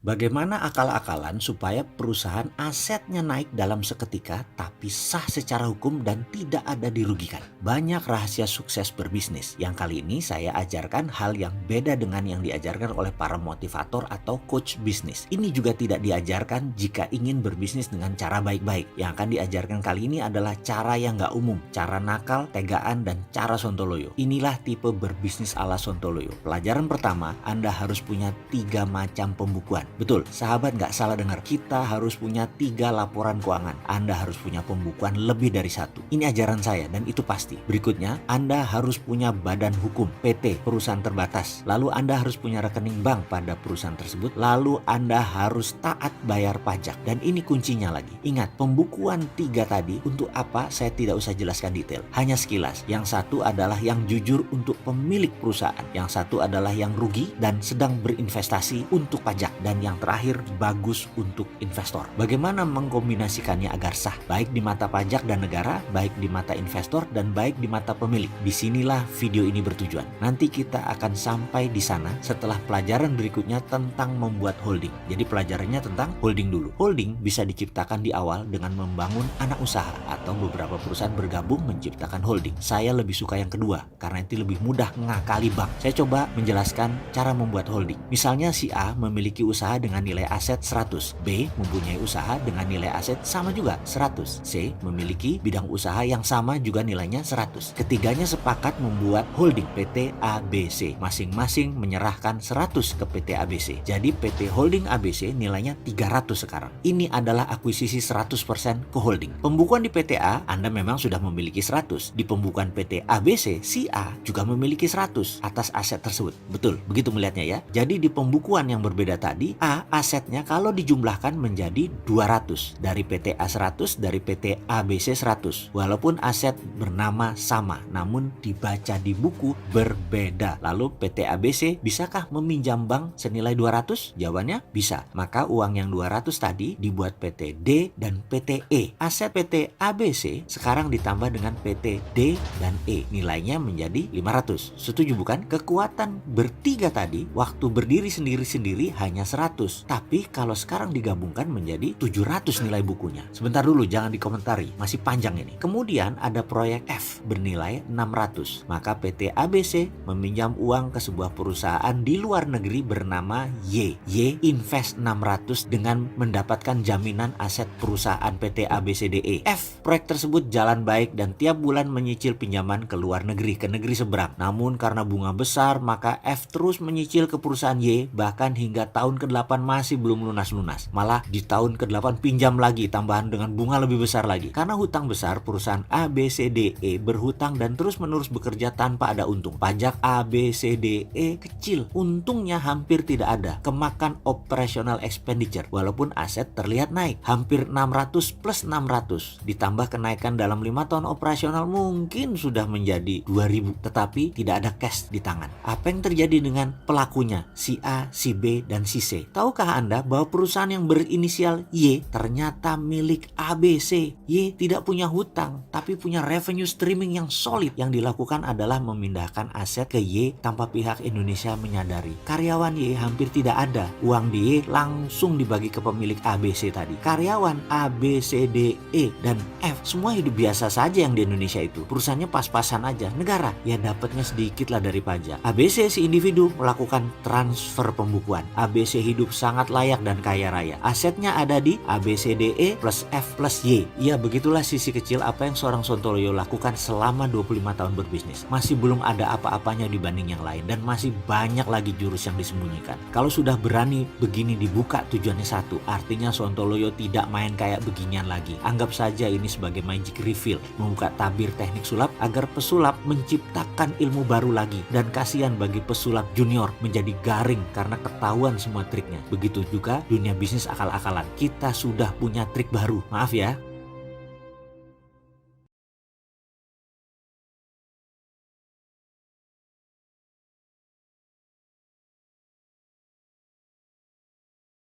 Bagaimana akal-akalan supaya perusahaan asetnya naik dalam seketika tapi sah secara hukum dan tidak ada dirugikan? Banyak rahasia sukses berbisnis yang kali ini saya ajarkan hal yang beda dengan yang diajarkan oleh para motivator atau coach bisnis. Ini juga tidak diajarkan jika ingin berbisnis dengan cara baik-baik. Yang akan diajarkan kali ini adalah cara yang nggak umum, cara nakal, tegaan, dan cara sontoloyo. Inilah tipe berbisnis ala sontoloyo. Pelajaran pertama, Anda harus punya 3 macam pembukuan. Betul, sahabat nggak salah dengar. Kita harus punya 3 laporan keuangan. Anda harus punya pembukuan lebih dari 1. Ini ajaran saya dan itu pasti. Berikutnya, Anda harus punya badan hukum, PT, perusahaan terbatas. Lalu Anda harus punya rekening bank pada perusahaan tersebut. Lalu Anda harus taat bayar pajak. Dan ini kuncinya lagi. Ingat, pembukuan 3 tadi untuk apa saya tidak usah jelaskan detail. Hanya sekilas. Yang satu adalah yang jujur untuk pemilik perusahaan. Yang satu adalah yang rugi dan sedang berinvestasi untuk pajak. Dan yang terakhir bagus untuk investor. Bagaimana mengkombinasikannya agar sah baik di mata pajak dan negara, baik di mata investor dan baik di mata pemilik. Disinilah video ini bertujuan. Nanti kita akan sampai di sana setelah pelajaran berikutnya tentang membuat holding. Jadi pelajarannya tentang holding dulu. Holding bisa diciptakan di awal dengan membangun anak usaha atau beberapa perusahaan bergabung menciptakan holding. Saya lebih suka yang kedua karena itu lebih mudah ngakali bank. Saya coba menjelaskan cara membuat holding. Misalnya si A memiliki usaha dengan nilai aset 100, B mempunyai usaha dengan nilai aset sama juga 100, C memiliki bidang usaha yang sama juga nilainya 100. Ketiganya sepakat membuat holding PT ABC. Masing-masing menyerahkan 100 ke PT ABC. Jadi PT Holding ABC nilainya 300 sekarang. Ini adalah akuisisi 100% ke holding. Pembukuan di PT A, Anda memang sudah memiliki 100. Di pembukuan PT ABC, si A juga memiliki 100 atas aset tersebut. Betul, begitu melihatnya ya. Jadi di pembukuan yang berbeda tadi, A asetnya kalau dijumlahkan menjadi 200. Dari PT A 100, dari PT ABC 100. Walaupun aset bernama sama, namun dibaca di buku berbeda. Lalu PT ABC bisakah meminjam bank senilai 200? Jawabannya bisa. Maka uang yang 200 tadi dibuat PT D dan PT E. Aset PT ABC sekarang ditambah dengan PT D dan E. Nilainya menjadi 500. Setuju bukan? Kekuatan bertiga tadi waktu berdiri sendiri-sendiri hanya 100. Tapi kalau sekarang digabungkan menjadi 700 nilai bukunya. Sebentar dulu, jangan dikomentari. Masih panjang ini. Kemudian ada proyek F bernilai 600. Maka PT ABC meminjam uang ke sebuah perusahaan di luar negeri bernama Y. Y invest 600 dengan mendapatkan jaminan aset perusahaan PT ABCDE. F, proyek tersebut jalan baik dan tiap bulan menyicil pinjaman ke luar negeri, ke negeri seberang. Namun karena bunga besar, maka F terus menyicil ke perusahaan Y bahkan hingga tahun ke-8 masih belum lunas-lunas. Malah di tahun ke-8 pinjam lagi tambahan dengan bunga lebih besar lagi. Karena hutang besar, perusahaan ABCDE berhutang dan terus-menerus bekerja tanpa ada untung. Pajak ABCDE kecil, untungnya hampir tidak ada. Kemakan operational expenditure walaupun aset terlihat naik. Hampir 600 plus 600 ditambah kenaikan dalam 5 tahun operasional mungkin sudah menjadi 2000, tetapi tidak ada cash di tangan. Apa yang terjadi dengan pelakunya? Si A, si B, dan si C. Tahukah Anda bahwa perusahaan yang berinisial Y ternyata milik ABC? Y tidak punya hutang, tapi punya revenue streaming yang solid. Yang dilakukan adalah memindahkan aset ke Y tanpa pihak Indonesia menyadari. Karyawan Y hampir tidak ada. Uang di Y langsung dibagi ke pemilik ABC tadi. Karyawan A, B, C, D, E, dan F semua hidup biasa saja yang di Indonesia itu. Perusahaannya pas-pasan aja. Negara ya dapatnya sedikit lah dari pajak. ABC si individu melakukan transfer pembukuan. ABC hidup sangat layak dan kaya raya. Asetnya ada di ABCDE plus F plus Y. Ya begitulah sisi kecil apa yang seorang Sontoloyo lakukan selama 25 tahun berbisnis. Masih belum ada apa-apanya dibanding yang lain dan masih banyak lagi jurus yang disembunyikan. Kalau sudah berani begini dibuka tujuannya satu, artinya Sontoloyo tidak main kayak beginian lagi. Anggap saja ini sebagai magic reveal, membuka tabir teknik sulap agar pesulap menciptakan ilmu baru lagi. Dan kasihan bagi pesulap junior menjadi garing karena ketahuan semua triknya. Begitu juga dunia bisnis akal-akalan. Kita sudah punya trik baru. Maaf ya.